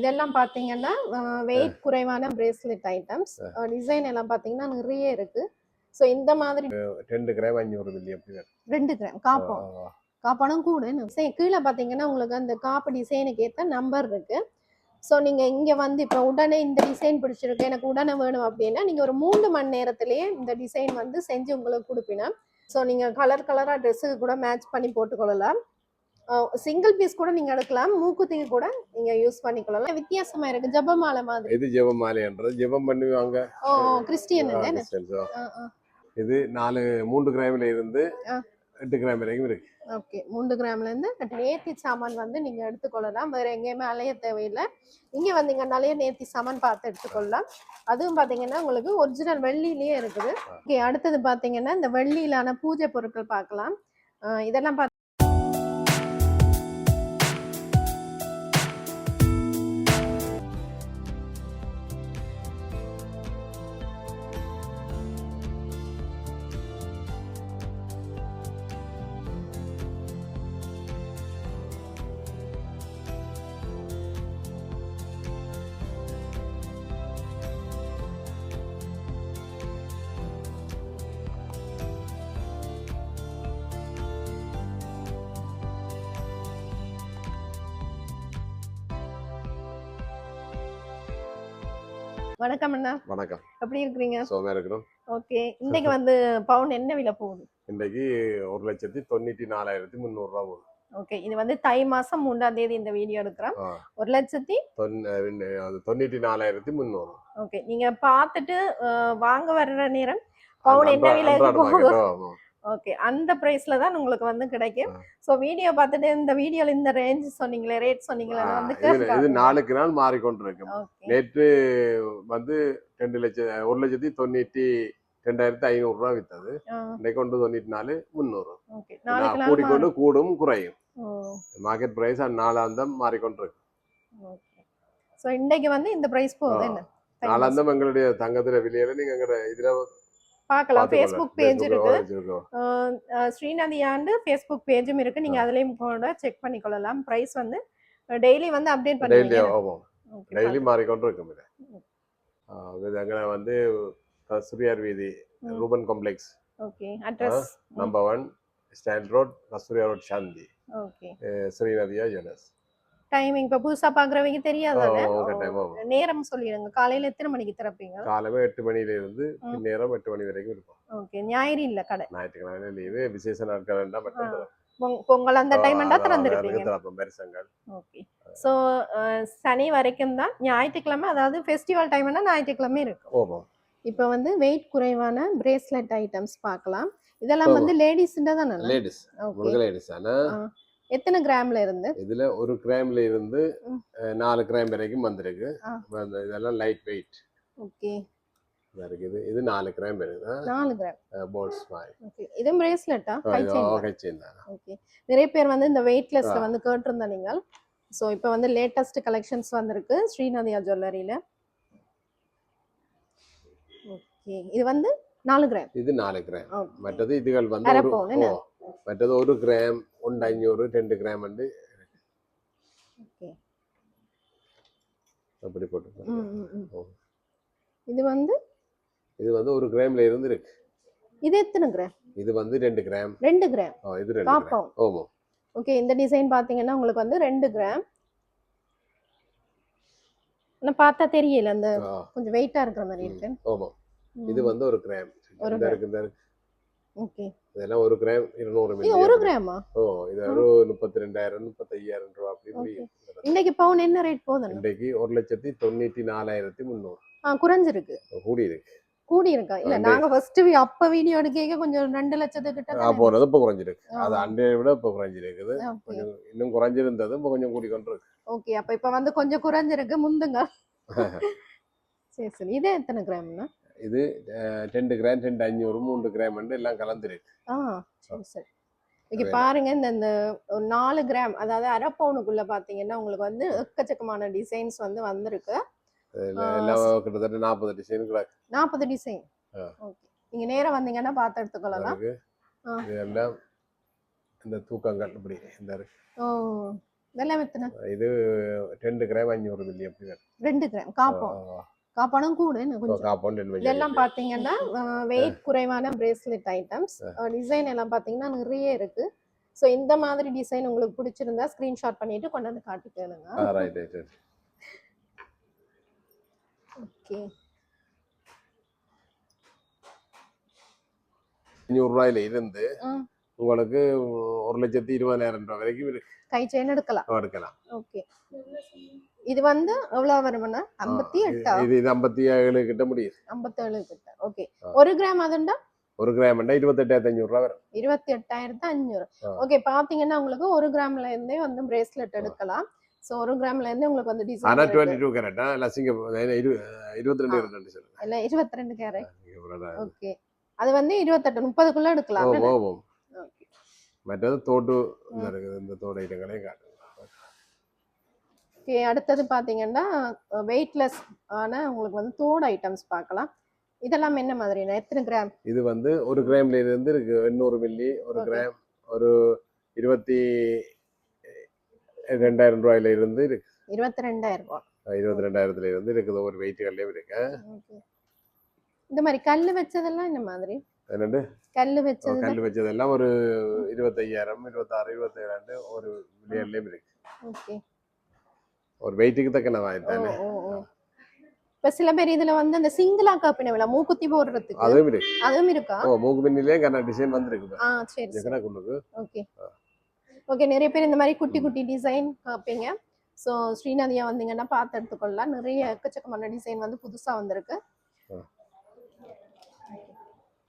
இதெல்லாம் பாத்தீங்கன்னா வெயிட் குறைவான பிரேஸ்லெட் ஐட்டம்ஸ். டிசைன் எல்லாம் பாத்தீங்கன்னா நிறைய இருக்கு. சோ இந்த மாதிரி 2 கிராம் 500 மில்லி அப்படி 2 கிராம் காப்போம். காப்பானும் கூட கீழே பாத்தீங்கன்னா உங்களுக்கு அந்த காப்பு டிசைனுக்கு ஏத்த நம்பர் இருக்கு. ஸோ நீங்க இங்க வந்து இப்போ உடனே இந்த டிசைன் பிடிச்சிருக்கு எனக்கு உடனே வேணும் அப்படின்னா நீங்க ஒரு 3 மணி நேரத்திலேயே இந்த டிசைன் வந்து செஞ்சு உங்களுக்கு கொடுப்பீங்க. ஸோ நீங்க கலர் கலரா ட்ரெஸ்ஸுக்கு கூட மேட்ச் பண்ணி போட்டுக்கொள்ளலாம். சிங்கிள் பீஸ் கூட நீங்க எடுக்கலாம். மூக்குத்திக்கு கூட நீங்க யூஸ் பண்ணிக்கொள்ளலாம். வித்தியாசமா இருக்கு. ஜெபமாலை மாதிரி. இது ஜெபமாலைன்றது ஜெபம் பண்ணுவாங்க. ஓ கிறிஸ்டியன் இல்ல. இது 3 கிராம்ல இருந்து 8 கிராம் வரைக்கும் இருக்கு. ஓகே 3 கிராம்ல இருந்து நேர்த்தி சாமான் வந்து நீங்க எடுத்துக்கொள்ளலாம். வேற எங்கேயுமே அலைய தேவையில்லை. இங்க வந்தீங்கன்னாலே நேர்த்தி சாமான் பார்த்து எடுத்துக்கொள்ளலாம். அதுவும் பாத்தீங்கன்னா உங்களுக்கு ஒரிஜினல் வெள்ளியிலேயே இருக்குது. ஓகே அடுத்தது பாத்தீங்கன்னா இந்த வெள்ளியிலான பூஜை பொருட்கள் பார்க்கலாம். இதெல்லாம் வணக்கம் அண்ணா. வணக்கம். எப்படி இருக்கீங்க? சோமா இருக்கிறோம். ஓகே இன்னைக்கு வந்து பவுன் என்ன விலை போகுது? இன்னைக்கு 1,94,300 ரூபா போகுது. ஓகே இது வந்து தை மாசம் 3ஆம் தேதி இந்த வீடியோ எடுக்கிறோம். 1,94,300. ஓகே நீங்க பார்த்துட்டு வாங்க வர்ற நேரம் பவுன் என்ன விலைக்கு போகும் ஓகே அந்த பிரைஸ்ல தான் உங்களுக்கு வந்து கிடைக்கும். சோ வீடியோ பார்த்துட்டு இந்த வீடியோல இந்த ரேஞ்ச் சொன்னீங்களே ரேட் சொன்னீங்களே வந்து இது நாளுக்கு நாள் மாறிக்கொண்டிருக்கு. நேற்று வந்து 1,92,500 ரூபா வித்தது. இன்னைக்கு 1,94,300. கூடிக்கொண்டு கூடும் குறையும். மார்க்கெட் பிரைஸ் நாளாந்தம் மாறிக்கொண்டிருக்கு. சோ இன்னைக்கு வந்து இந்த பிரைஸ் போகுது என்ன நாளாந்தம் எங்களுடைய தங்கத்திர விலையில நீங்க இதுல பார்க்கலாம். ஃபேஸ்புக் பேஜ் இருக்கு. ஸ்ரீநதி ஆண்டு ஃபேஸ்புக் பேஜும் இருக்கு. நீங்க அதுலயும் கூட செக் பண்ணிக்கொள்ளலாம். பிரைஸ் வந்து டெய்லி வந்து அப்டேட் பண்ணுவீங்க. டெய்லி மாறிக்கொண்டு இருக்கும். இது அங்க வந்து கஸ்தூரியார் வீதி Ruban complex. Okay address number 1 stand road Kasthuriya road Shanthi. Okay Srinathiya jewellers. Timing இப்ப புதுசா பாக்குறவங்க தெரியாதானே நேரம் சொல்லிடுங்க. காலையில எத்தனை மணிக்கு திறப்பீங்க? காலையில 8 மணில இருந்து நேரம் 8 மணி வரைக்கும் இருக்கும். ஓகே ஞாயிறு இல்ல கடை. ஞாயிற்றுக்கிழமை லீவு விசேஷ நாட்கள் எல்லாம் மட்டும் பொங்கல் அந்த டைம் எல்லாம் திறந்திருப்பீங்க. பெருசங்கள். ஓகே சோ சனி வரைக்கும் தான். ஞாயிற்றுக்கிழமை அதாவது ஃபெஸ்டிவல் டைம்னா ஞாயிற்றுக்கிழமை இருக்கும். ஓ இப்போ வந்து வெயிட் குறைவான பிரேஸ்லெட் ஐட்டம்ஸ் பார்க்கலாம். இதெல்லாம் வந்து லேடிஸ்ன்றா தானே? லேடிஸ். முழுக்க லேடிஸ் ஆனா எத்தனை கிராம்ல இருந்து? இதுல 1 கிராம்ல இருந்து 4 கிராம் வரைக்கும் வந்திருக்கு. இதெல்லாம் லைட் வெயிட். ஓகே இது 4 கிராம் வருது. 4 கிராம் போல்ஸ் மாதிரி. ஓகே இது பிரேஸ்லெட்டா? கை செயின் தான். ஓகே நிறைய பேர் வந்து இந்த வெயிட்லெஸ்ல வந்து கேட்டிருந்தா நீங்கள். சோ இப்போ வந்து லேட்டஸ்ட் கலெக்ஷன்ஸ் வந்திருக்கு ஸ்ரீநதியா ஜுவல்லரியில. ஓகே இது வந்து 4 கிராம். இது 4 கிராம். மற்றது இதுகள் வந்து மற்றது 1 கிராம் 1,500 2 கிராம் வந்து அப்படி போட்டு. இது வந்து 1 கிராம்ல இருந்து இருக்கு. இது எத்தனை கிராம்? இது வந்து 2 கிராம். 2 கிராம். இது 2 கிராம். ஓமோ. ஓகே இந்த டிசைன் பாத்தீங்கன்னா உங்களுக்கு வந்து 2 கிராம். நான் பார்த்தா தெரியல அந்த கொஞ்சம் வெயிட்டா இருக்கிற மாதிரி இருக்கு. ஓமோ. இது வந்து 1 கிராம். இந்த இருக்கு. ஓகே. இதெல்லாம் 1 கிராம் 200 மில்லி. இது 1 கிராமா? இது ஒரு 32,000 35,000 ரூபாய் அப்படி முடியும். இன்னைக்கு பவுன் என்ன ரேட் போகுது? இன்னைக்கு 1,94,300. குறைஞ்சிருக்கு. கூடி இருக்கு. கூடி இருக்கா? இல்ல நாங்க ஃபர்ஸ்ட் அப்ப வீடியோ எடுக்க கொஞ்சம் 2 லட்சத்துக்கு கிட்ட போனது இப்ப குறைஞ்சிருக்கு. அது அண்டை விட இப்ப குறைஞ்சிருக்குது. கொஞ்சம் இன்னும் குறைஞ்சிருந்தது இப்ப கொஞ்சம் கூடி கொண்டு இருக்கு. ஓகே அப்ப இப்ப வந்து கொஞ்சம் குறைஞ்சிருக்கு முந்துங்க. சரி சரி இது எத்தனை கிராம்னா? இது 2 கிராம் 2,500 3 கிராம் எல்லாம் கலந்துருக்கு. சரி சரி இங்க பாருங்க இந்த 4 கிராம் அதாவது அரை பவுனுக்குள்ள பாத்தீங்கன்னா உங்களுக்கு வந்து எக்கச்சக்கமான டிசைன்ஸ் வந்து வந்திருக்கு. எல்லாம் கிட்டத்தட்ட 40 டிசைன் கிடக்கு. 40 டிசைன். ஓகே நீங்க நேரா வந்தீங்கன்னா பார்த்து எடுத்துக்கலாம். இதெல்லாம் இந்த தூக்கங்கள் இப்படி இந்த இருக்கு. இதெல்லாம் எத்தனை? இது 2 கிராம் 500 மில்லி அப்படி வரும். 2 கிராம் காப்போம். காப்பானும் கூட இன்னும் கொஞ்சம். காப்பவுண்ட் இதெல்லாம் பாத்தீங்கன்னா வெயிட் குறைவான பிரேஸ்லெட் ஐட்டம்ஸ். டிசைன் எல்லாம் பாத்தீங்கன்னா நிறைய இருக்கு. ஸோ இந்த மாதிரி டிசைன் உங்களுக்கு பிடிச்சிருந்தா ஸ்கிரீன்ஷாட் பண்ணிட்டு கொண்டு வந்து காட்டி கேளுங்க. ஓகே. 500 ரூபாயில இருந்து உங்களுக்கு 1,20,000 ரூபாய் வரைக்கும் இருக்கு. கை செயின் எடுக்கலாம். ஓகே. இது வந்து எவ்வளவு வரும்னா 58. இது 57 கிட்ட முடியுது. 57 கிட்ட. ஓகே. 1 கிராம் அதுண்டா? 1 கிராம்னா 28,500 ரூபாய் வரும். 28,500. ஓகே. பாத்தீங்கன்னா உங்களுக்கு 1 கிராம்ல இருந்தே வந்து பிரேஸ்லெட் எடுக்கலாம். சோ 1 கிராம்ல இருந்து உங்களுக்கு வந்து டிசைன். ஆனா 22 கேரட் லசிங்க 22 கேரட் சொல்லுங்க. இல்ல 22 கேரட். ஓகே. அது வந்து 28 30க்குள்ள எடுக்கலாம். ஓ. மற்றது தோடு இந்த தோடு ஐட்டங்களே காட்டுங்க. ஓகே. அடுத்தது பாத்தீங்கன்னா வெயிட்லெஸ் ஆன உங்களுக்கு வந்து தோடு ஐட்டம்ஸ் பார்க்கலாம். இதெல்லாம் என்ன மாதிரினா எத்தனை கிராம்? இது வந்து 1 கிராம்ல இருந்து இருக்கு 800 மில்லி. 1 கிராம் ஒரு 22,000 ரூபாயில இருந்து இருக்கு. 22,000 ரூபாய். 22,000ல இருந்து இருக்குது. ஒரு வெயிட்கள்லயும் இருக்கு. இந்த மாதிரி கல்லு வச்சதெல்லாம் என்ன மாதிரி? என்னண்டு கல்லு வச்சதெல்லாம் ஒரு 25,000 26 27 ஒரு மில்லியன்லயும் இருக்கு. ஓகே. ஒரு வெயிட்டுக்கு தக்கன வாங்கிட்டானே. இப்ப சில பேர் இதுல வந்து அந்த சிங்கிளா காப்பின விலை மூக்குத்தி போடுறதுக்கு அதுவும் இருக்கா? மூக்கு பின்னிலே கண்ண டிசைன் வந்திருக்கு. சரி சரி. ஓகே. ஓகே. நிறைய பேர் இந்த மாதிரி குட்டி குட்டி டிசைன் காப்பீங்க. ஸோ ஸ்ரீநதியா வந்தீங்கன்னா பார்த்து எடுத்துக்கொள்ளலாம். நிறைய எக்கச்சக்கமான டிசைன் வந்து புதுசா வந்திருக்கு.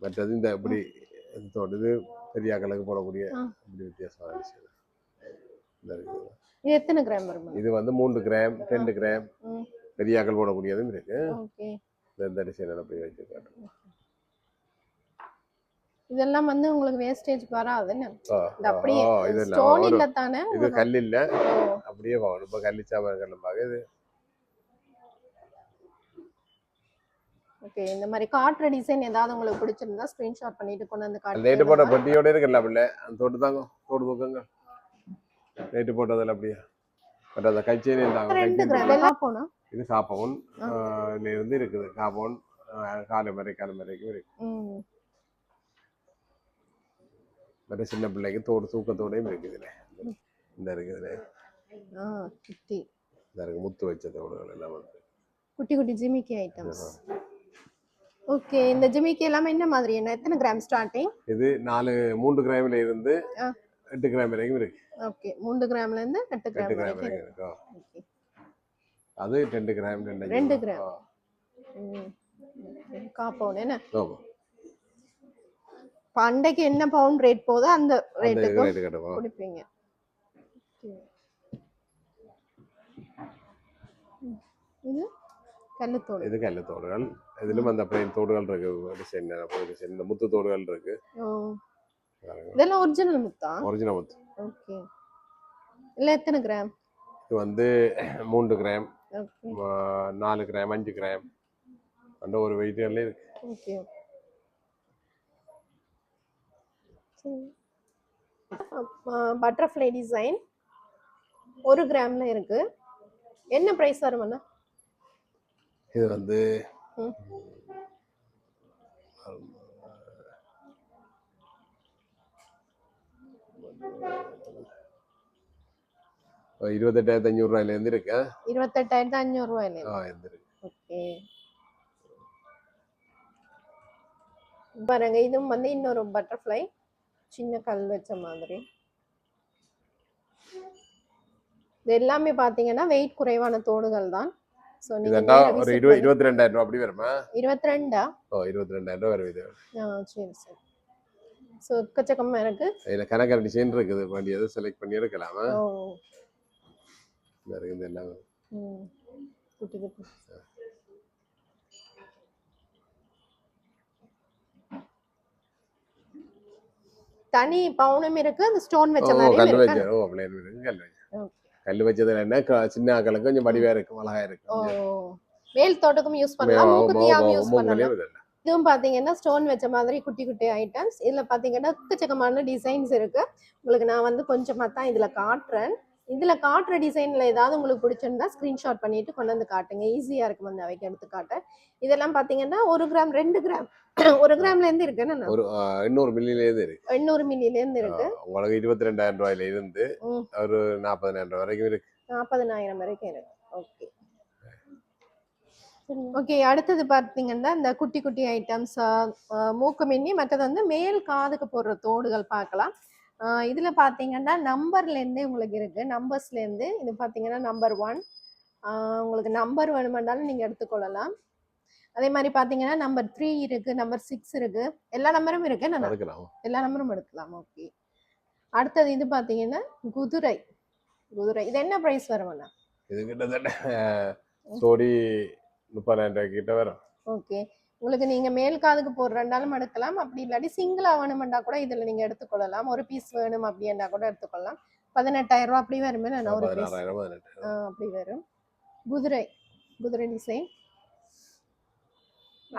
மற்றது இந்த இப்படி தோடுது பெரிய கலக்கு போடக்கூடிய இப்படி வித்தியாசமான டிசைன். இது எத்தனை கிராம் வரும்? இது வந்து 3 கிராம் 2 கிராம் பெரியாக்கள் போடக்கூடியதும் இருக்கு. இந்த டிசைன் அப்படி வச்சு காட்டுறோம். இதெல்லாம் வந்து உங்களுக்கு வேஸ்டேஜ் வராதுன்னு. இது அப்படியே ஸ்டோன் இல்ல தானே? இது கல் இல்ல. அப்படியே வாங்க. இப்ப கல்லிச்சாமர்கள் பாக்க இது. ஓகே. இந்த மாதிரி காட்ற டிசைன் ஏதாவது உங்களுக்கு பிடிச்சிருந்தா ஸ்கிரீன்ஷாட் பண்ணிட்டு கொண்டு வந்து காட்டுங்க. லேட் போட்ட பொட்டியோட இருக்குல்ல அப்படியே அந்த தோடு தாங்க. தோடு தூக்குங்க. லேட் போட்டதெல்லாம் அப்படியே. பட் அந்த கைச்சேரி இருந்தாங்க. 2 கிராம் எல்லாம் போனா இது காப்பவுன் இருந்து இருக்குது. காப்பவுன் காலை வரைக்கும் இருக்கு. மற்ற சின்ன பிள்ளைக்கு தோடு தூக்கத்தோடையும் இருக்குதுல. இந்த இருக்குதுல. குட்டி. இந்த இருக்கு முத்து வச்ச தோடுகள் எல்லாம் வந்து. குட்டி குட்டி ஜிமிக்கி ஐட்டம்ஸ். ஓகே. இந்த ஜிமிக்கி எல்லாம் என்ன மாதிரி என்ன எத்தனை கிராம் ஸ்டார்டிங்? இது 3 கிராம்ல இருந்து 8 கிராம் வரைக்கும் இருக்கு. ஓகே. 3 கிராம்ல இருந்து 8 கிராம் வரைக்கும் இருக்கு. ஓகே. அது 2 கிராம் 2 கிராம். காப்பவுன் என்ன? ஆமா. பண்டைக்கு என்ன பவுண்ட் ரேட் போதோ அந்த ரேட்டுக்கு கொடுப்பீங்க. இது கல்லுத்தோடு. இது கல்லுத்தோடுகள். இதிலும் அந்த பிளைன் தோடுகள் இருக்கு. டிசைன் இந்த முத்து தோடுகள் இருக்கு. இதெல்லாம் ஒரிஜினல் முத்தா? ஒரிஜினல் முத்து. ஓகே. இல்ல எத்தனை கிராம்? இது வந்து 3 கிராம் 4 கிராம் 5 கிராம் அந்த ஒரு வெயிட்ல இருக்கு. ஓகே. பட்டர்ஃப்ளை டிசைன் 1 கிராம்ல இருக்கு. என்ன பிரைஸ் வரும்னா? இது வந்து 28,500 ரூபாயில இருந்து இருக்கு. 28,500 ரூபாயில இருக்கு. ஓகே. பாருங்க இதுவும் வந்து இன்னொரு பட்டர்ஃப்ளை சின்ன கல் வச்ச மாதிரி. இது எல்லாமே பாத்தீங்கன்னா வெயிட் குறைவான தோடுகள் தான். சோ நீங்க ஒரு 22,000 ரூபாய் அப்படி வருமா? 22 22,000 ரூபாய் வருது. சரி சரி. சோ எக்கச்சக்கமா இருக்கு. இதுல கனகர டிசைன் இருக்குது. வேண்டியதை செலக்ட் பண்ணி எடுக்கலாமா? இருக்குது எல்லாம். குட்டி குட்டி. தனி பவுனும் இருக்கு. அந்த ஸ்டோன் வச்ச மாதிரி கல் வச்ச பிளேன் இருக்கு. கல் வச்சதுல என்ன சின்ன ஆக்களுக்கு கொஞ்சம் வடிவா இருக்கு. அழகா இருக்கு. மேல் தோட்டக்கும் யூஸ் பண்ணலாம். மூக்குத்தியாவும் யூஸ் பண்ணலாம். இதுவும் பாத்தீங்கன்னா ஸ்டோன் வச்ச மாதிரி குட்டி குட்டி ஐட்டம்ஸ். இதுல பாத்தீங்கன்னா எக்கச்சக்கமான டிசைன்ஸ் இருக்கு. உங்களுக்கு நான் வந்து கொஞ்சமா தான் இதுல காட்டுறேன். இதுல காட்டுற டிசைன்ல ஏதாவது உங்களுக்கு பிடிச்சிருந்தா ஸ்கிரீன்ஷாட் பண்ணிட்டு கொண்டு வந்து காட்டுங்க, ஈஸியா இருக்கும் வந்து அவைக்கு எடுத்து காட்ட. இதெல்லாம் பாத்தீங்கன்னா 1 கிராம் 2 கிராம் 1 கிராம்ல இருந்து இருக்கு என்ன ஒரு 800 மில்லியிலேருந்து இருக்கு. 800 மில்லில இருந்து இருக்கு. உங்களுக்கு 22,000 ரூபாயில இருந்து ஒரு 40,000 ரூபாய் வரைக்கும் இருக்கு. 40,000 வரைக்கும் இருக்கு. Okay okay. அடுத்தது பார்த்தீங்கன்னா இந்த குட்டி குட்டி ஐட்டம்ஸ், மூக்கு மின்னி, மற்றது வந்து மேல் காதுக்கு போடுற தோடுகள் பார்க்கலாம். இதுல பார்த்தீங்கன்னா நம்பர்லேருந்தே உங்களுக்கு இருக்கு. நம்பர்ஸ்லேருந்து இது பார்த்தீங்கன்னா நம்பர் 1. உங்களுக்கு நம்பர் வேணுமென்றாலும் நீங்க எடுத்துக்கொள்ளலாம். அதே மாதிரி பார்த்தீங்கன்னா நம்பர் 3 இருக்கு, நம்பர் 6 இருக்கு. எல்லா நம்பரும் இருக்கு. எல்லா நம்பரும் எடுக்கலாம். ஓகே. அடுத்தது இது பார்த்தீங்கன்னா குதிரை. குதிரை இது என்ன பிரைஸ் வரும்னா? இது கிட்டத்தட்ட சோடி 30,000 ரூபாய் கிட்ட வரும். ஓகே. உங்களுக்கு நீங்க மேல் காதுக்கு போடுறதாலும் எடுக்கலாம், அப்படி இல்லாட்டி சிங்கிளா வேணுமெண்டா கூட இதுல நீங்க எடுத்துக்கொள்ளலாம். ஒரு பீஸ் வேணும் அப்படின்னா கூட எடுத்துக்கொள்ளலாம். 18,000 ரூபாய் அப்படி வருமே நான் ஒரு பீஸ். அப்படி வரும். குதிரை குதிரை டிசைன்.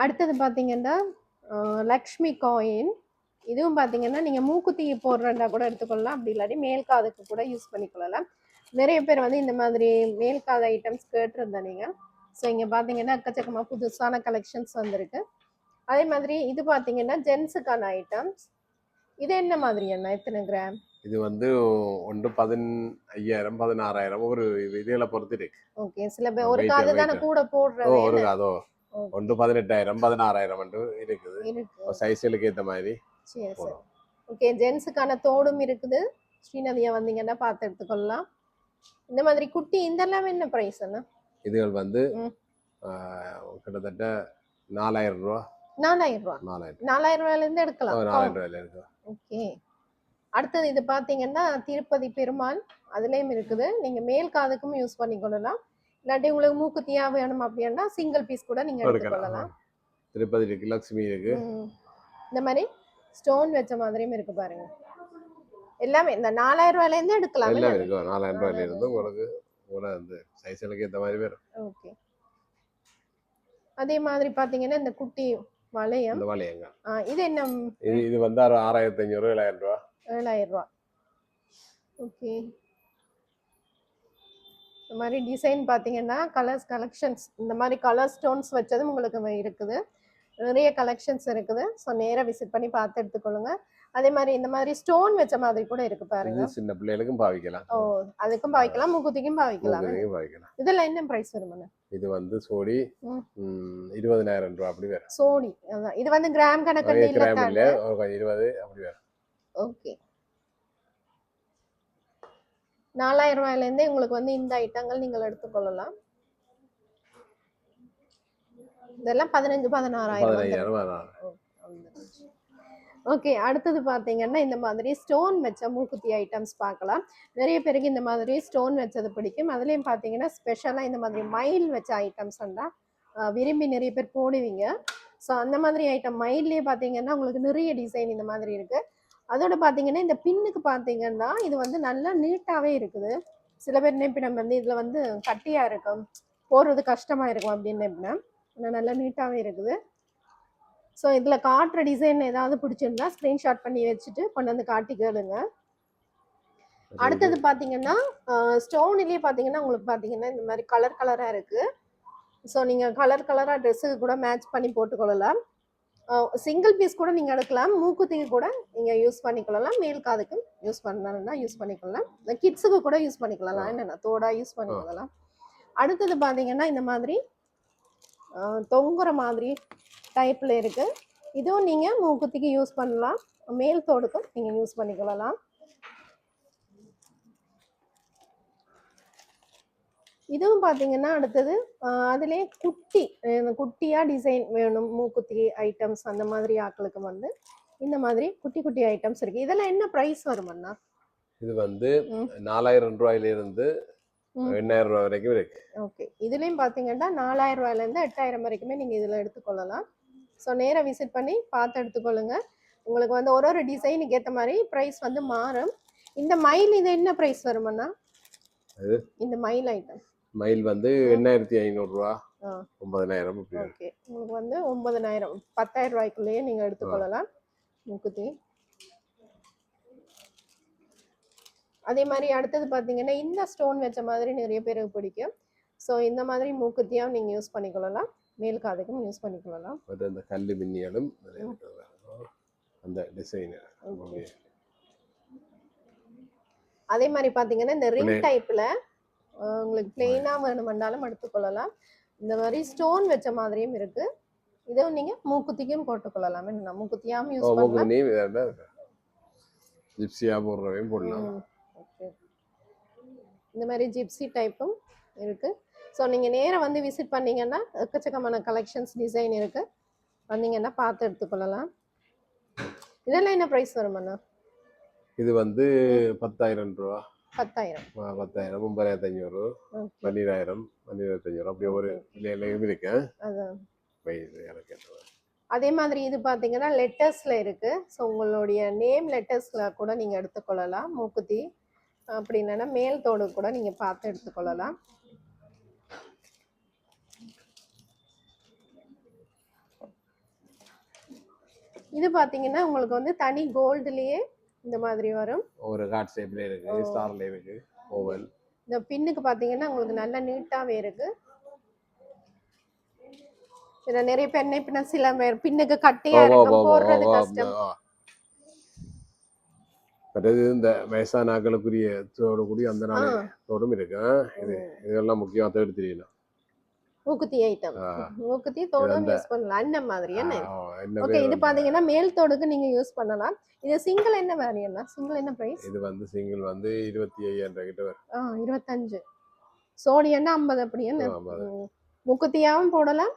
அடுத்தது பாத்தீங்கன்னா லக்ஷ்மி காயின். இதுவும் பாத்தீங்கன்னா நீங்க மூக்குத்தி போடுறதா கூட எடுத்துக்கொள்ளலாம், அப்படி இல்லாட்டி மேல் காதுக்கு கூட யூஸ் பண்ணிக்கொள்ளலாம். நிறைய பேர் வந்து இந்த மாதிரி மேல் காது ஐட்டம்ஸ் கேட்டிருந்தா நீங்க. ஸோ இங்கே பார்த்தீங்கன்னா எக்கச்சக்கமாக புதுசான கலெக்ஷன்ஸ் வந்திருக்கு. அதே மாதிரி இது பார்த்தீங்கன்னா ஜென்ஸுக்கான ஐட்டம்ஸ். இது என்ன மாதிரி என்ன எத்தனை கிராம்? இது வந்து ஒன்று 15,000 16,000 ஒரு இதுல பொறுத்து இருக்கு. ஓகே. சில பேர் ஒரு காது தானே கூட போடுறது. ஒரு காதோ ஒன்று 18,000 16,000 இருக்குது. சைஸ்களுக்கு ஏற்ற மாதிரி. சரி சரி. ஓகே. ஜென்ஸுக்கான தோடும் இருக்குது. ஸ்ரீநதியா வந்தீங்கன்னா பார்த்து எடுத்துக்கொள்ளலாம். இந்த மாதிரி குட்டி இதெல்லாம் என்ன பிரைஸ் என்ன? இதுகள் வந்து கிட்டத்தட்ட 4,000 ரூபா. 4,000 ரூபாயில இருந்து எடுக்கலாம். 4,000 ரூபாயில இருக்கு. ஓகே. அடுத்தது இது பாத்தீங்கன்னா திருப்பதி பெருமாள், அதுலயும் இருக்குது. நீங்க மேல் காதுக்கும் யூஸ் பண்ணிக்கொள்ளலாம், இல்லாட்டி உங்களுக்கு மூக்குத்தியா வேணும் அப்படின்னா சிங்கிள் பீஸ் கூட நீங்க எடுத்துக்கொள்ளலாம். திருப்பதி இருக்கு, லட்சுமி இருக்கு. இந்த மாதிரி ஸ்டோன் வச்ச மாதிரியும் இருக்கு பாருங்க. எல்லாமே இந்த 4,000 ரூபாயில இருந்து எடுக்கலாம். எல்லாம் இருக்கு. 4,000 ரூபாயில இருந்து உங்களுக்கு கூட அந்த சைஸ்களுக்கு ஏற்ற மாதிரி வரும். ஓகே. அதே மாதிரி பாத்தீங்கன்னா இந்த குட்டி வளையம். இந்த வளையங்க இது என்ன? இது வந்து 6,500 7,000 ரூபா. 7,000 ரூபா. ஓகே. இந்த மாதிரி டிசைன் பாத்தீங்கன்னா கலர்ஸ் கலெக்ஷன்ஸ் இந்த மாதிரி கலர் ஸ்டோன்ஸ் வச்சதும் உங்களுக்கு இருக்குது. நிறைய கலெக்ஷன்ஸ் இருக்குது. ஸோ நேராக விசிட் பண்ணி பார்த்து எடுத்துக்கொள்ளுங்க. அதே மாதிரி இந்த மாதிரி ஸ்டோன் வச்ச மாதிரி கூட இருக்கு பாருங்க. சின்ன பிள்ளைகளுக்கும் பாவிக்கலாம். ஓ, அதுக்கும் பாவிக்கலாம், மூக்குத்திக்கும் பாவிக்கலாம். இதெல்லாம் என்ன பிரைஸ் வருமானே? இது வந்து சோடி 20,000 ரூபாய் அப்படி வரும். சோடி அதான். இது வந்து கிராம் கணக்குல இல்ல, 20 அப்படி வரும். ஓகே. 4,000 ரூபாயில இருந்தே உங்களுக்கு வந்து இந்த ஐட்டங்கள் நீங்கள் எடுத்துக்கொள்ளலாம். இதெல்லாம் 15,000 16,000. ஓகே. அடுத்தது பார்த்தீங்கன்னா இந்த மாதிரி ஸ்டோன் வச்ச மூக்குத்தி ஐட்டம்ஸ் பார்க்கலாம். நிறைய பேருக்கு இந்த மாதிரி ஸ்டோன் வச்சது பிடிக்கும். அதுலேயும் பார்த்தீங்கன்னா ஸ்பெஷலாக இந்த மாதிரி மயில் வச்ச ஐட்டம்ஸ் தான் விரும்பி நிறைய பேர் போடுவீங்க. ஸோ அந்த மாதிரி ஐட்டம் மயில்லேயே பார்த்தீங்கன்னா உங்களுக்கு நிறைய டிசைன் இந்த மாதிரி இருக்குது. அதோட பார்த்தீங்கன்னா இந்த பின்னுக்கு பார்த்தீங்கன்னா இது வந்து நல்லா நீட்டாகவே இருக்குது. சில பேர் நினைப்பினம் வந்து இதில் வந்து கட்டியாக இருக்கும், போடுறது கஷ்டமாக இருக்கும் அப்படின்னு நினைப்பினேன். ஆனால் நல்லா நீட்டாகவே இருக்குது. ஸோ இதில் காட்டுற டிசைன் ஏதாவது பிடிச்சிருந்தா ஸ்க்ரீன்ஷாட் பண்ணி வச்சுட்டு கொண்டு வந்து காட்டி கேளுங்க. அடுத்தது பார்த்தீங்கன்னா ஸ்டோன்லேயே பார்த்தீங்கன்னா உங்களுக்கு பார்த்தீங்கன்னா இந்த மாதிரி கலர் கலராக இருக்குது. ஸோ நீங்கள் கலர் கலராக ட்ரெஸ்ஸுக்கு கூட மேட்ச் பண்ணி போட்டுக்கொள்ளலாம். சிங்கிள் பீஸ் கூட நீங்கள் எடுக்கலாம், மூக்குத்திக்கு கூட நீங்கள் யூஸ் பண்ணிக்கொள்ளலாம், மேல் காதுக்கு யூஸ் பண்ணணும்னா யூஸ் பண்ணிக்கொள்ளலாம், இந்த கிட்ஸுக்கு கூட யூஸ் பண்ணிக்கொள்ளலாம், என்னென்ன தோடா யூஸ் பண்ணிக்கொள்ளலாம். அடுத்தது பார்த்தீங்கன்னா இந்த மாதிரி தொங்குற மாதிரி டைப்பில் இருக்குது. இதுவும் நீங்கள் மூக்குத்திக்கு யூஸ் பண்ணலாம், மேல் தோடுக்கும் நீங்கள் யூஸ் பண்ணிக்கொள்ளலாம். இதுவும் பார்த்தீங்கன்னா அடுத்தது அதிலே குட்டியாக டிசைன் வேணும் மூக்குத்தி ஐட்டம்ஸ் அந்த மாதிரி ஆட்களுக்கு வந்து இந்த மாதிரி குட்டி குட்டி ஐட்டம்ஸ் இருக்குது. இதெல்லாம் என்ன ப்ரைஸ் வருமண்ணா? இது வந்து 4,000 ரூபாயிலிருந்து 8,000 ரூபாய் வரைக்கும் இருக்கு. ஓகே. இதுலேயும் பார்த்தீங்கன்னா 4,000 ரூபாயிலேருந்து 8,000 வரைக்குமே நீங்கள் இதில் எடுத்துக்கொள்ளலாம். ஸோ நேராக விசிட் பண்ணி பார்த்து எடுத்துக்கொள்ளுங்க. உங்களுக்கு வந்து ஒரு டிசைனுக்கு ஏற்ற மாதிரி ப்ரைஸ் வந்து மாறும். இந்த மயில் இது என்ன ப்ரைஸ் வருமண்ணா? இந்த மயில் ஐட்டம் மயில் வந்து 8,500 ரூபா, 9,000. ஓகே. உங்களுக்கு வந்து 9,000 10,000 ரூபாய்க்குள்ளேயே நீங்கள் எடுத்துக்கொள்ளலாம் மூக்குத்தி. அதே மாதிரி அடுத்தது பார்த்தீங்கன்னா இந்த ஸ்டோன் வச்ச மாதிரி நிறைய பேருக்கு பிடிக்கும். ஸோ இந்த மாதிரி மூக்குத்தியாவும் நீங்கள் யூஸ் பண்ணிக்கொள்ளலாம், மேல் காதுக்கும் யூஸ் பண்ணிக்கொள்ளலாம். அது அந்த கல்லு மின்னியாலும் அந்த டிசைன். அதே மாதிரி பார்த்தீங்கன்னா இந்த ரிங் டைப்பில் உங்களுக்கு பிளெயினாக வேணுமென்றாலும் எடுத்துக்கொள்ளலாம். இந்த மாதிரி ஸ்டோன் வச்ச மாதிரியும் இருக்கு. இதுவும் நீங்கள் மூக்குத்திக்கும் போட்டுக்கொள்ளலாம். என்ன மூக்குத்தியாகவும் யூஸ் பண்ணலாம், ஜிப்சியா போடுறவையும் போடலாம். ஓகே, இந்த மாதிரி ஜிப்சி டைப்பும் இருக்கு. ஸோ நீங்கள் நேராக வந்து விசிட் பண்ணீங்கன்னா எக்கச்சக்கமான கலெக்ஷன்ஸ் டிசைன் இருக்கு, வந்தீங்கன்னா பார்த்து எடுத்துக்கொள்ளலாம். இதெல்லாம் என்ன ப்ரைஸ் வருமாண்ணா? இது வந்து 10,000 ரூபா. 10,000 10,000 9,500 12,000 12,500 அப்படி ஒரு விலையிலையும் இருக்கு. அதான் எனக்கு அதே மாதிரி இது பார்த்தீங்கன்னா லெட்டர்ஸில் இருக்குது. ஸோ உங்களுடைய நேம் லெட்டர்ஸில் கூட நீங்கள் எடுத்துக்கொள்ளலாம் மூக்குத்தி. அப்படி இல்லைன்னா மேல் தோடு கூட நீங்கள் பார்த்து எடுத்துக்கொள்ளலாம். இது பார்த்தீங்கன்னா உங்களுக்கு வந்து தனி கோல்டுலேயே இந்த மாதிரி வரும். ஒரு ஹார்ட் ஷேப்ல இருக்கு, ஸ்டார்ல இருக்கு, ஓவல். இந்த பின்னுக்கு பார்த்தீங்கன்னா உங்களுக்கு நல்ல நீட்டாகவே இருக்கு. இதில் நிறைய பேர் இப்போ சில பேர் பின்னுக்கு கட்டியாக இருக்கும், போடுறது கஷ்டம். அதாவது இந்த வயசான ஆக்களுக்குரிய தோடு கூடிய அந்த நாள் தோடும் இருக்கு. இதெல்லாம் முக்கியமாக தவிர தெரியல. மூக்குத்தி ஐட்டம், மூக்குத்தி தோடும் யூஸ் பண்ணலாம் அந்த மாதிரி. என்ன ஓகே, இது பாத்தீங்கன்னா மேல் தோடுக்கு நீங்க யூஸ் பண்ணலாம். இது சிங்கிள் என்ன வேரியன்ட்? சிங்கிள் என்ன பிரைஸ்? இது வந்து சிங்கிள் வந்து 25,000 கிட்ட வரும். 25. சோடி என்ன 50 அப்படி என்ன? மூக்குத்தியாவும் போடலாம்,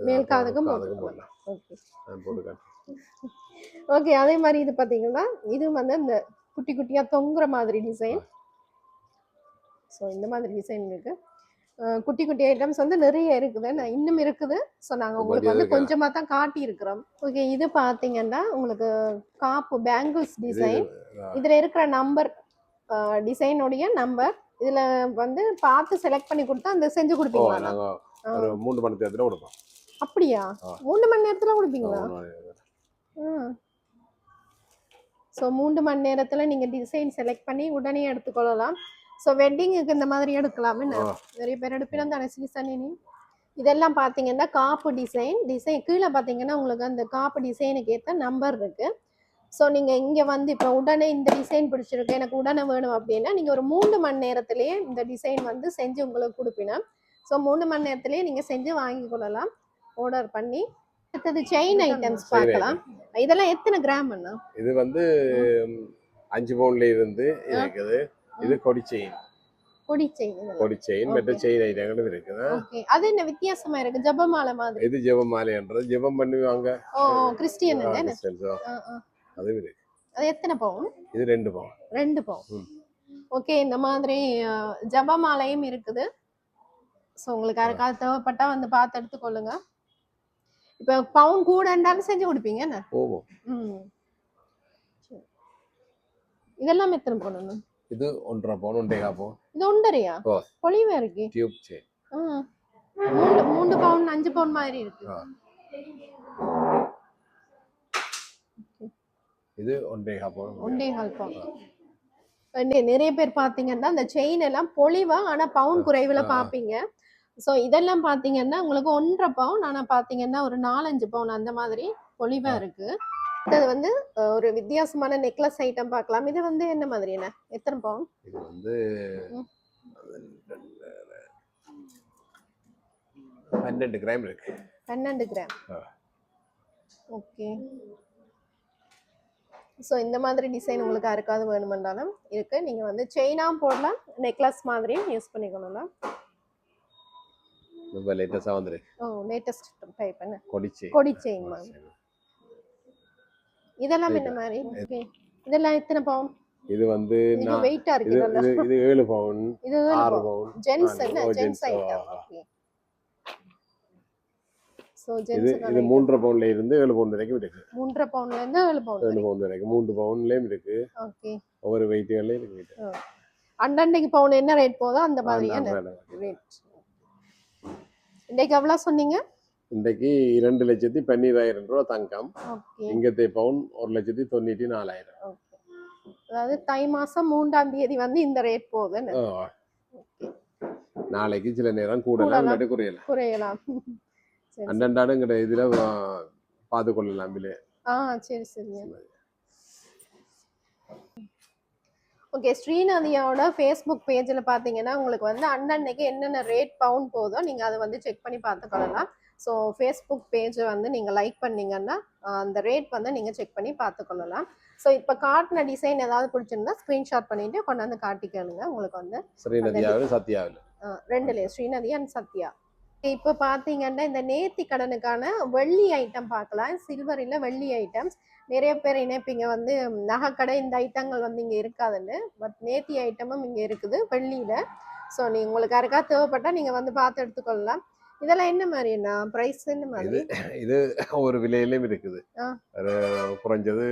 மேல் காதுக்கும் போடலாம். ஓகே, நான் போடுறேன். ஓகே, அதே மாதிரி இது பாத்தீங்கன்னா இது வந்து இந்த குட்டி குட்டியா தொங்குற மாதிரி டிசைன். ஸோ இந்த மாதிரி டிசைன் இருக்கு. குட்டி குட்டி ஐட்டம்ஸ் வந்து நிறைய இருக்குது, இன்னும் இருக்குது. ஸோ நாங்கள் உங்களுக்கு வந்து கொஞ்சமாக தான் காட்டி இருக்கிறோம். ஓகே, இது பார்த்தீங்கன்னா உங்களுக்கு காப்பு பேங்கிள்ஸ் டிசைன். இதில் இருக்கிற நம்பர் டிசைனுடைய நம்பர் இதில் வந்து பார்த்து செலக்ட் பண்ணி கொடுத்தா அந்த செஞ்சு கொடுப்பீங்களா? 3 மணி நேரத்தில் கொடுப்போம். அப்படியா? 3 மணி நேரத்தில் கொடுப்பீங்களா? ஸோ 3 மணி நேரத்தில் நீங்கள் டிசைன் செலக்ட் பண்ணி உடனே எடுத்துக்கொள்ளலாம். ஸோ வெட்டிங்குக்கு இந்த மாதிரி எடுக்கலாமே, நிறைய பேர் எடுப்பினா தானே சீசன். இதெல்லாம் பார்த்தீங்கன்னா காப்பு டிசைன் கீழே பார்த்தீங்கன்னா உங்களுக்கு அந்த காப்பு டிசைனுக்கு ஏற்ற நம்பர் இருக்கு. ஸோ நீங்கள் இங்கே வந்து இப்போ உடனே இந்த டிசைன் பிடிச்சிருக்கு எனக்கு உடனே வேணும் அப்படின்னா நீங்கள் ஒரு 3 மணி நேரத்திலேயே இந்த டிசைன் வந்து செஞ்சு உங்களுக்கு கொடுப்பினா. ஸோ 3 மணி நேரத்திலேயே நீங்கள் செஞ்சு வாங்கி கொள்ளலாம் ஆர்டர் பண்ணி. அடுத்தது செயின் ஐட்டம்ஸ் பார்க்கலாம். இதெல்லாம் எத்தனை கிராம்? இது வந்து 5 பவுன்ல இருந்து இருக்குது. இது கொடி செயின் மற்ற செயின் ஐட்டங்களும் இருக்குது. ஓகே, அது என்ன வித்தியாசமா இருக்கு? ஜெபமாலை மாதிரி. இது ஜெபமாலைன்றது ஜெபம் பண்ணுவாங்க. கிறிஸ்டியன் அது இருக்கு. அது எத்தனை பவுன்? இது 2 பவுன். 2 பவுன். ஓகே, இந்த மாதிரி ஜெபமாலையும் இருக்குது. ஸோ உங்களுக்கு யாருக்காவது தேவைப்பட்டா வந்து பார்த்து எடுத்துக்கொள்ளுங்க. இப்போ பவுன் கூடண்டாலும் செஞ்சு கொடுப்பீங்க என்ன? இதெல்லாம் எத்தனை பவுன்? இது 1.5 பவுன் 1.5 பவுன். இது 1.5யா? பொலிவா இருக்கு. Tube chain. 3 பவுன் 5 பவுன் மாதிரி இருக்கு. இது 1.5 பவுன். 1.5 பவுன். நிறைய பேர் பாத்தீங்கன்னா அந்த செயின் எல்லாம் பொலிவா ஆனா பவுன் குறைவுல பாப்பீங்க. ஸோ இதெல்லாம் பாத்தீங்கன்னா உங்களுக்கு 1.5 பவுன் ஆனா பாத்தீங்கன்னா ஒரு 4-5 பவுன் அந்த மாதிரி பொலிவா இருக்கு. இது வந்து ஒரு வித்தியாசமான நெக்லஸ் ஐட்டம் பார்க்கலாம். இது வந்து என்ன மாதிரி, என்ன எத்தனை பவுன்? இது வந்து 12 கிராம் இருக்கு. 12 கிராம். ஓகே, ஸோ இந்த மாதிரி டிசைன் உங்களுக்கு யாருக்காவது வேணுமென்றாலும் இருக்கு. நீங்க வந்து செயினாகவும் போடலாம், நெக்லஸ் மாதிரியும் யூஸ் பண்ணிக்கொள்ளலாம். ரொம்ப லேட்டஸ்டா வந்திருக்கு. லேட்டஸ்ட் டைப் என்ன? கொடி செயின் மாதிரி. இதெல்லாம் என்ன மாதிரி? ஓகே, இதெல்லாம் எத்தனை பவுன்? இது வந்து வெயிட்டா இருக்கு. இது 7 பவுன். இது 6 பவுன். ஜென்ஸ் என்ன? Gents item. Okay, so gents இது 3.5 பவுன்ல இருந்து 7 பவுன் வரைக்கும் இருக்கு. 3.5 பவுன்ல இருந்து 7 பவுன் வரைக்கும் 3 பவுன்லயும் இருக்கு. ஓகே, ஒவ்வொரு வெயிட்லயும் இருக்கு. அண்டன்னைக்கு பவுன் என்ன ரேட் போதோ அந்த மாதிரி என்ன ரேட். இன்னைக்கு எவ்வளவு சொன்னீங்க? இன்றைக்கு 2,12,000 ரூபாய் தங்கம். இங்கத்தை பவுன் 1,94,000. அதாவது தை மாசம் 3ஆம் தேதி வந்து இந்த ரேட் போகுதுன்னு. ஓ, நாளைக்கு சில நேரம் கூடலாம் இல்லாட்டி குறையலாம். குறையலாம். சரி அண்டண்டாடுங்கிற இதுல பார்த்து கொள்ளலாம் விலை. சரி சரிங்க. ஓகே, ஸ்ரீநதியோட ஃபேஸ்புக் பேஜில் பார்த்தீங்கன்னா உங்களுக்கு வந்து அன்னன்னைக்கு என்னென்ன ரேட் பவுண்ட் போதோ நீங்கள் அதை வந்து செக் பண்ணி பார்த்துக்கொள்ளலாம். ஸோ ஃபேஸ்புக் பேஜை வந்து நீங்கள் லைக் பண்ணீங்கன்னா அந்த ரேட் வந்து நீங்கள் செக் பண்ணி பார்த்துக்கொள்ளலாம். ஸோ இப்போ காட்டின டிசைன் ஏதாவது பிடிச்சிருந்தா ஸ்க்ரீன்ஷாட் பண்ணிட்டு கொண்டாந்து காட்டிக்கணுங்க. உங்களுக்கு வந்து ஸ்ரீநதியாவில் சத்யாவில் ரெண்டுலேயும் ஸ்ரீநதி அண்ட் சத்யா. இப்போ பார்த்தீங்கன்னா இந்த நேர்த்தி கடனுக்கான வெள்ளி ஐட்டம் பார்க்கலாம். சில்வரில் வெள்ளி ஐட்டம்ஸ் நிறைய பேர் இணைப்பீங்க வந்து நகைக்கடை இந்த ஐட்டங்கள் வந்து இங்கே இருக்காதுன்னு. பட் நேர்த்தி ஐட்டமும் இங்கே இருக்குது வெள்ளியில். ஸோ நீங்கள் உங்களுக்கு யாருக்கா தேவைப்பட்டால் நீங்கள் வந்து பார்த்து எடுத்துக்கொள்ளலாம். இதெல்லாம் என்ன மாதிரிண்ணா ப்ரைஸ் என்ன மாதிரி? இது ஒரு விலையிலும் இருக்குது. குறைஞ்சது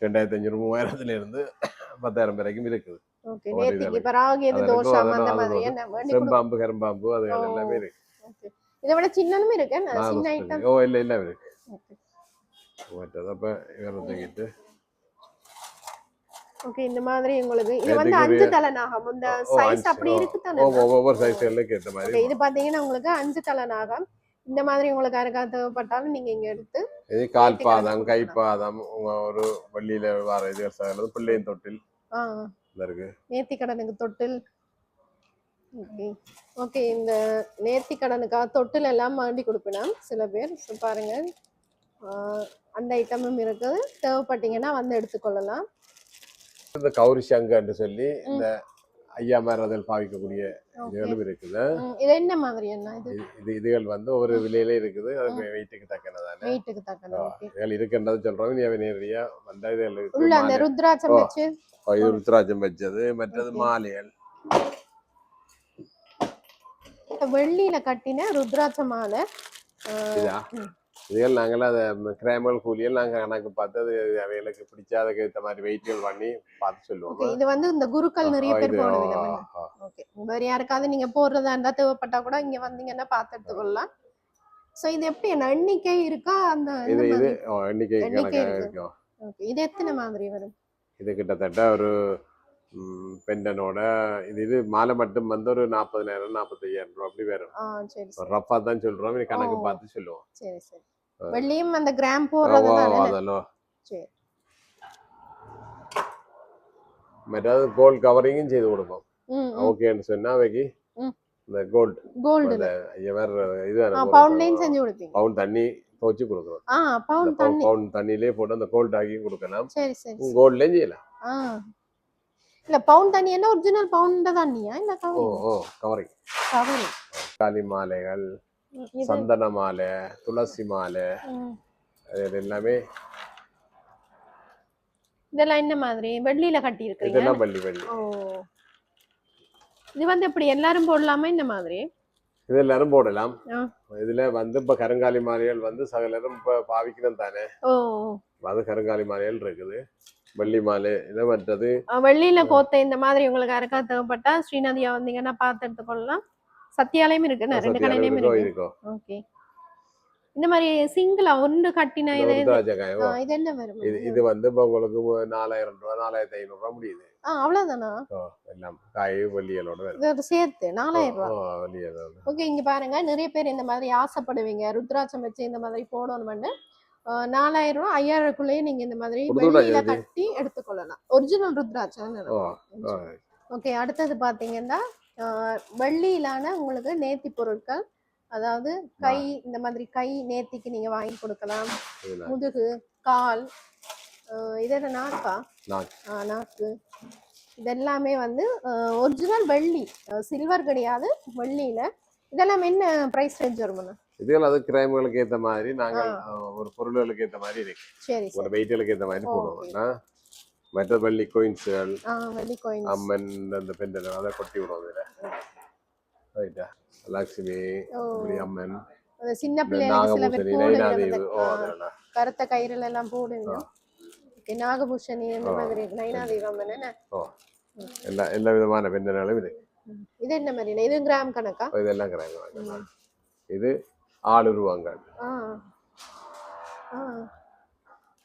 2500 3000 இருந்து 10,000 வரைக்கும் இருக்குது. ஓகே, நேர்த்திக்கு இப்போ ராகியது தோஷம் அந்த மாதிரி செம்பாம்பு கரும்பாம்பு அது எல்லாமே இருக்கு. இதை விட சின்னனும் இருக்கு. சின்ன ஐட்டம் இல்லை இருக்கு. மற்றதப்ப இவரத்துக்கிட்டு ஓகே, இந்த மாதிரி உங்களுக்கு இது வந்து 5 தலை நாகம். இந்த சைஸ் அப்படி இருக்கு தானே? ஒவ்வொரு சைஸ்களுக்கு ஏற்ற மாதிரி. இது பாத்தீங்கன்னா உங்களுக்கு 5 தலை நாகம். இந்த மாதிரி உங்களுக்கு யாருக்கா தேவைப்பட்டாலும் நீங்க இங்க எடுத்து இது கால் பாதம் கை பாதம் ஒரு வள்ளியில வர இது பிள்ளையின் தொட்டில் இருக்கு. நேர்த்தி கடனுக்கு தொட்டில். ஓகே, இந்த நேர்த்தி கடனுக்காக தொட்டில் எல்லாம் மாண்டி கொடுப்பினோம் சில பேர். பாருங்க அந்த ஐட்டமும் இருக்குது. தேவைப்பட்டீங்கன்னா வந்து எடுத்துக்கொள்ளலாம். இந்த கௌரி சங்கன்னு சொல்லி இந்த ஐயா மேரதில் பாவிக்கக்கூடிய இதுகளும் இருக்குது. இது என்ன மாதிரி என்ன இதுகள் வந்து ஒரு விலையில இருக்குது. அது வெயிட்டுக்கு தக்கனதானே. வெயிட்டுக்கு தக்கன இதுகள் இருக்குன்றது சொல்றோம். நீ நேரடியா வந்தா இதுகள் உள்ள அந்த ருத்ராட்சம் வச்சு இது ருத்ராட்சம் வச்சது. மற்றது மாலைகள் வெள்ளியில கட்டின ருத்ராட்ச மாலை. இதுகள் நாங்கள் அதை கிராமல் கூலியில் நாங்கள் கணக்கு பார்த்து அது அவைகளுக்கு பிடிச்ச அதுக்கு ஏற்ற மாதிரி வெயிட்டுகள் பண்ணி பார்த்து சொல்லுவோம். இது வந்து இந்த குருக்கள் நிறைய பேர் போடுவீங்க. ஓகே, வேற யாருக்காவது நீங்க போடுறதா இருந்தா தேவைப்பட்டா கூட இங்க வந்தீங்கன்னா பார்த்து எடுத்துக்கொள்ளலாம். சோ இது எப்படி எண்ணிக்கை இருக்கா? அந்த இது எண்ணிக்கை இருக்கும். ஓகே, இது எத்தனை மாதிரி வரும்? இது கிட்டத்தட்ட ஒரு பெண்டனோட இது மாலை மட்டும் வந்து ஒரு 40,000 45,000 ரூபாய் அப்படி வரும். சரி, ரஃபா தான் சொல்றோம். கணக்கு பார்த்து சொல்லுவோம். சரி சரி. வெள்ளியும் அந்த கிராம் போடுறதுதானே. சரி. மற்றது கோல்ட் கவரிங்கும் செய்து கொடுப்போம். ஓகேன்னு சொன்னா அவைக்கு இந்த கோல்டு இது பவுண்ட்லயும் செஞ்சு கொடுப்பீங்க. பவுண்ட் தண்ணி துவச்சு கொடுக்குறோம். பவுண்ட் தண்ணியிலே போட்டு அந்த கோல்ட் ஆகி கொடுக்கலாம். சரி சரி. கோல்ட்லயும் செய்யலாம். இல்ல பவுண்ட் தண்ணி என்ன ஒரிஜினல் பவுண்ட் தண்ணியா இல்ல கவரிங் காலி மாலைகள், சந்தன மாலை, துளசி மாலை, அது எல்லாமே. இதெல்லாம் என்ன மாதிரி வெள்ளியில கட்டி இருக்கீங்க? இதெல்லாம் வெள்ளி. இது வந்து எப்படி எல்லாரும் போடலாமா? இந்த மாதிரி இது எல்லாரும் போடலாம். இதுல வந்து இப்ப கருங்காலி மாலைகள் வந்து சகலரும் இப்ப பாவிக்கணும் தானே. அது கருங்காலி மாலைகள் இருக்குது. வெள்ளி மாலை இதை மற்றது வெள்ளியில கோத்த இந்த மாதிரி உங்களுக்கு யாருக்கா தேவைப்பட்டா ஸ்ரீநதியா வந்தீங்கன்னா பார்த்து எடுத்துக்கொள்ளலாம். சத்தியாலயம் இருக்கு, 2 கடையிலயும் இருக்கு. ஓகே, இந்த மாதிரி சிங்கிளா ஒன்று கட்டின இது என்ன வரும்? இது வந்து இப்ப உங்களுக்கு 4,000 ரூபாய் 4,500 ரூபாய் முடியுது. அவ்வளவுதானா? எல்லாம் காய் வெள்ளிகளோட சேர்த்து 4,000 ரூபாய். ஓகே, இங்க பாருங்க நிறைய பேர் இந்த மாதிரி ஆசைப்படுவீங்க ருத்ராட்சம் வச்சு இந்த மாதிரி போடணும்னு. 4,000 ரூபாய் 5,000க்குள்ளேயே நீங்க இந்த மாதிரி வெள்ளியில கட்டி எடுத்துக்கொள்ளலாம். ஒரிஜினல் ருத்ராட்சம். ஓகே, அடுத்தது பாத்தீங்கன்னா வெள்ளியிலான உங்களுக்கு நேர்த்தி பொருட்கள். அதாவது கை இந்த மாதிரி கை நேர்த்திக்கு நீங்க வாங்கி கொடுக்கலாம். முதுகு, கால், இது என்ன நாக்கா? நாக்கு. இதெல்லாமே வந்து ஒரிஜினல் வெள்ளி, சில்வர் கிடையாது, வெள்ளியில. இதெல்லாம் என்ன பிரைஸ் ரேஞ்ச் வரும்னா? இதுல அது கிரைம்களுக்கு ஏத்த மாதிரி நாங்கள் ஒரு பொருள்களுக்கு ஏத்த மாதிரி இருக்கு. சரி, ஒரு வெயிட்களுக்கு ஏத்த மாதிரி போடுவோம். மற்ற வெள்ளி கோயின்ஸ்கள், அம்மன் அந்த பெண்டல் அதை கொட்டி விடுவோம். இதுல ரைட்டா லட்சுமி, அம்மன், சின்ன பிள்ளைங்க கருத்த கயிறுல எல்லாம் போடுங்க. நாகபூஷணி அந்த மாதிரி நைனாதீபம் எல்லா விதமான பெண்டல்களும் இருக்கு. இது என்ன மாதிரி? இது கிராம் கணக்கா? இதெல்லாம் கிராம் கணக்கு. இது ஆளுருவங்கள்,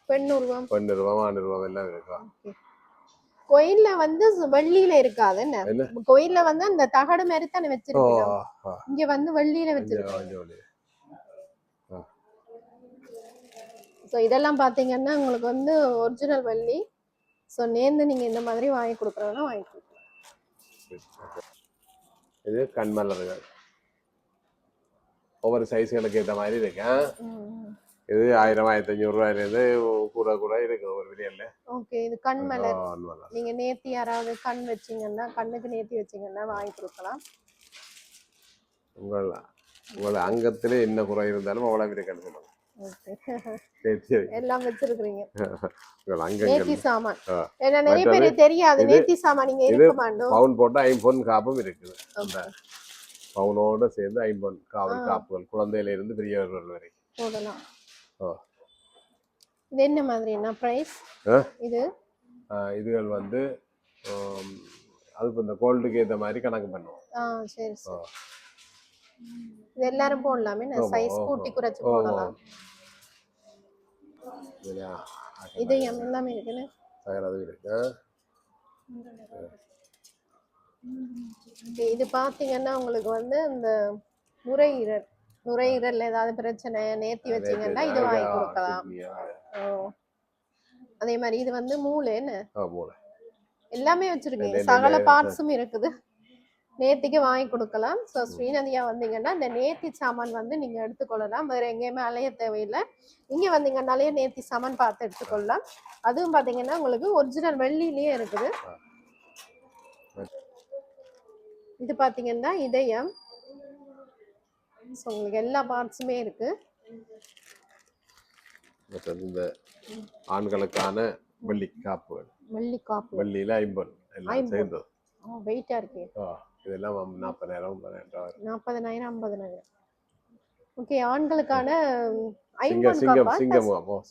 பெண்ணுருவம், ஆணுருவம் எல்லாம் இருக்கும். கோயில்ல வந்து வெள்ளியில இருக்காது என்ன? என்ன? கோயில்ல வந்து அந்த தகடு மாதிரி தானே ஓ வச்சிருக்கோம். இங்க வந்து வெள்ளியில வச்சிருக்கோம். ஸோ இதெல்லாம் பாத்தீங்கன்னா உங்களுக்கு வந்து ஒரிஜினல் வெள்ளி. ஸோ நேர்ந்து நீங்க இந்த மாதிரி வாங்கி கொடுக்குறதுனா வாங்கி கொடுக்கலாம். இது கண்மலர்கள் ஒவ்வொரு சைஸ்களுக்கு ஏற்ற மாதிரி இருக்கு. இது 1000 1500 ரூபாயிலிருந்து கூட கூட இருக்கு ஒரு விலையில. ஓகே, இது கண்மலர். நீங்க நேத்தி யாராவது கண் வச்சீங்கன்னா, கண்ணுக்கு நேத்தி வச்சீங்கன்னா வாங்கி கொடுக்கலாம். உங்கள் அங்கத்திலே என்ன குறை இருந்தாலும் அவ்வளவு இருக்கு. எல்லாம் வச்சிருக்கீங்க. நேத்தி சாமான். ஏன்னா நிறைய பேர் தெரியாது நேத்தி சாமான் நீங்க இருக்க மாட்டோம். பவுன் போட்டா 5 பவுன் காப்பும் இருக்குது. அந்த பவுனோட சேர்ந்து 5 பவுன் காவல் காப்புகள் குழந்தையில இருந்து பெரியவர்கள் வரை போடலாம். இது என்ன மாதிரி என்ன பிரைஸ்? இது இதுகள் வந்து அது இந்த கோல்டுக்கு ஏத்த மாதிரி கணக்கு பண்ணுவோம். சரி சரி. இது எல்லாரும் போடலாமே, சைஸ் கூட்டி குறைச்சு போடலாம். இது எல்லாமே இருக்குன்னு அது இருக்கு. இது பாத்தீங்கன்னா உங்களுக்கு வந்து இந்த நுரையீரல் ஏதாவது பிரச்சனை நேர்த்தி வச்சீங்கன்னா இது வாங்கி கொடுக்கலாம். அதே மாதிரி இது வந்து மூளை என்ன எல்லாமே வச்சிருக்கீங்க, சகல பார்ட்ஸும் இருக்குது. நேர்த்திக்கு வாங்கி கொடுக்கலாம். ஸோ ஸ்ரீநதியா வந்தீங்கன்னா இந்த நேர்த்தி சாமான் வந்து நீங்க எடுத்துக்கொள்ளலாம். வேற எங்கேயுமே அலைய தேவையில்லை. இங்க வந்தீங்கன்னாலே நேர்த்தி சாமான் பார்த்து எடுத்துக்கொள்ளலாம். அதுவும் பாத்தீங்கன்னா உங்களுக்கு ஒரிஜினல் வெள்ளியிலேயே இருக்குது. இது பாத்தீங்கன்னா இதயம். உங்களுக்கு எல்லா பார்ட்ஸுமே இருக்கு. இந்த ஆண்களுக்கான வெள்ளி காப்புகள், வெள்ளியில 50 எல்லாம் சேர்ந்து வெயிட்டா இருக்கு. இதெல்லாம் 40,000 50,000 50,000. ஓகே, ஆண்களுக்கான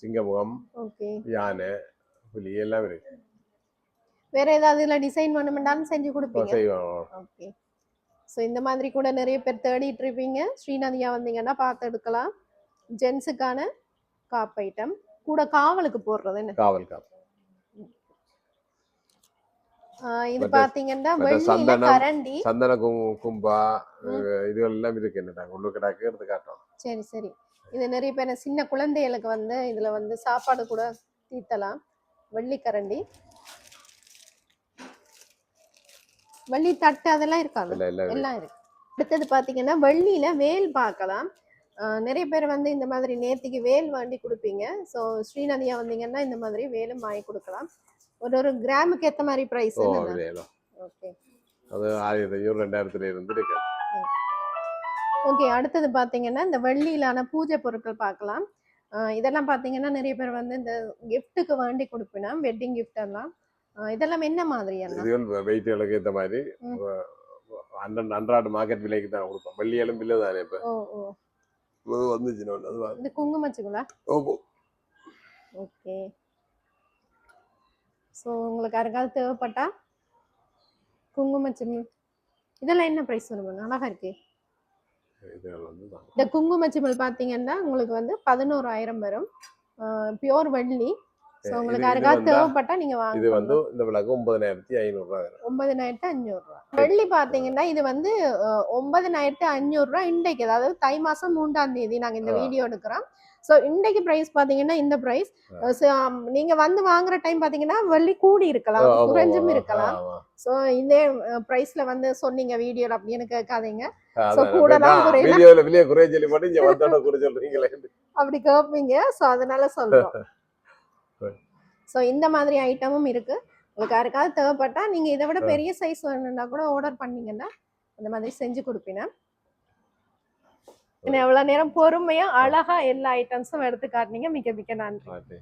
சிங்கமுகம், ஓகே, யானை, புலி எல்லாம் இருக்கு. வேற ஏதாவது இதுல டிசைன் பண்ணணும்னாலும் செஞ்சு கொடுப்பீங்க. ஓகே. ஸோ இந்த மாதிரி கூட நிறைய பேர் தேடிட்டு இருப்பீங்க. ஸ்ரீநதியா வந்தீங்கன்னா பார்த்து எடுக்கலாம். ஜென்ஸுக்கான காப் ஐட்டம் கூட காவலுக்கு போடுறது என்ன காவல் காப். இது பாத்தீங்கன்னா வெள்ளியில கரண்டி, சந்தன கும்பா இது எல்லாம் இருக்கு. என்ன உள்ளுக்கு கிடக்கு எடுத்து காட்டுறோம். சரி சரி. இது நிறைய பேர் சின்ன குழந்தைகளுக்கு வந்து இதுல வந்து சாப்பாடு கூட தீத்தலாம். வெள்ளி கரண்டி, வெள்ளி தட்டு அதெல்லாம் இருக்காது, எல்லாம் இருக்கு. அடுத்தது பாத்தீங்கன்னா வெள்ளியில வேல் பார்க்கலாம். நிறைய பேர் வந்து இந்த மாதிரி நேர்த்திக்கு வேல் வாங்கி கொடுப்பீங்க. ஸோ ஸ்ரீநதியா வந்தீங்கன்னா இந்த மாதிரி வேலும் வாங்கி கொடுக்கலாம். ஒரு கிராமுக்கு ஏத்த மாதிரி பிரைஸ். ஓகே, அது 1500 2000 இருந்து இருக்கு. ஓகே, அடுத்தது பாத்தீங்கன்னா இந்த வெள்ளியிலான பூஜை பொருட்கள் பார்க்கலாம். இதெல்லாம் பாத்தீங்கன்னா நிறைய பேர் வந்து இந்த கிஃப்ட்டுக்கு வாங்கி கொடுப்பினா, வெட்டிங் கிஃப்ட் எல்லாம். இதெல்லாம் என்ன மாதிரியான வெயிட்டுகளுக்கு ஏற்ற மாதிரி அன்றாட மார்க்கெட் விலைக்கு தான் கொடுப்போம். வெள்ளி எலும்பில்ல தானே இப்போ வந்துச்சுன்னா இது குங்குமச்சிங்களா? ஓகே. ஸோ உங்களுக்கு யாருக்காவது தேவைப்பட்டா குங்குமச்சிமிழ் இதெல்லாம் என்ன ப்ரைஸ் வரும்? அழகா இருக்கு. இந்த குங்குமச்சிமிழ் பார்த்தீங்கன்னா உங்களுக்கு வந்து 11,000 வரும். பியோர் வெள்ளி. ஸோ உங்களுக்கு யாருக்காவது தேவைப்பட்டா நீங்க வாங்க. இது வந்து இந்த விலைக்கு 9,500 ரூபாய். 9,500 ரூபாய். வெள்ளி பாத்தீங்கன்னா இது வந்து 9,500 ரூபாய் இன்றைக்கு, அதாவது தை மாசம் 3ஆம் தேதி நாங்க இந்த வீடியோ எடுக்கிறோம். ஸோ இன்றைக்கு பிரைஸ் பாத்தீங்கன்னா இந்த பிரைஸ். நீங்க வந்து வாங்குற டைம் பாத்தீங்கன்னா வெள்ளி கூடி இருக்கலாம், குறைஞ்சும் இருக்கலாம். ஸோ இந்த பிரைஸ்ல வந்து சொன்னீங்க வீடியோல அப்படின்னு கேட்காதீங்க. அப்படி கேட்பீங்க. ஸோ அதனால சொல்றோம். ஸோ இந்த மாதிரி ஐட்டமும் இருக்கு. உங்களுக்கு யாருக்காவது தேவைப்பட்டா நீங்க இதை விட பெரிய சைஸ் வேணும்னா கூட ஆர்டர் பண்ணீங்கன்னா அந்த மாதிரி செஞ்சு கொடுப்பீங்க. எவ்வளவு நேரம் பொறுமையா அழகா எல்லா ஐட்டம்ஸும் எடுத்து காட்டினீங்க. மிக மிக நன்றி.